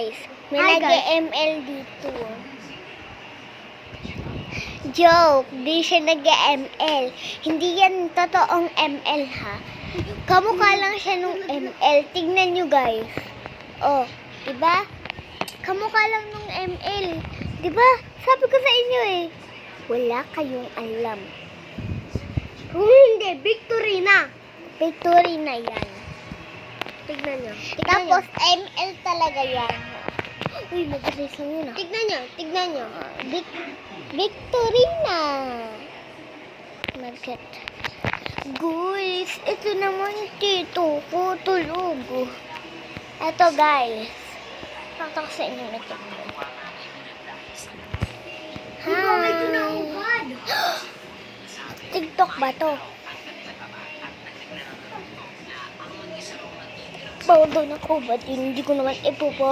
guys. May Hi, guys. nag-ML dito. Joke, di siya nag-ML. Hindi yan totoong ML ha. Kamukha lang siya nung ML. Tignan nyo guys. Oh, diba? Kamukha lang nung ML. Diba? Sabi ko sa inyo eh. Wala kayong alam. Kung hindi, victory na. Victory na yan. Tignan nyo. Tapos ML talaga yan. Uy, mag-race yun ah. Tignan nyo. Tignan nyo. Victory na. Market. Guys, ito naman dito. Tulog. Ito guys. Pakita ko sa inyo na ito. Ikaw may tunaugad. TikTok ba to? Bawal doon ako. Ba't yun? Hindi ko naman ipopo.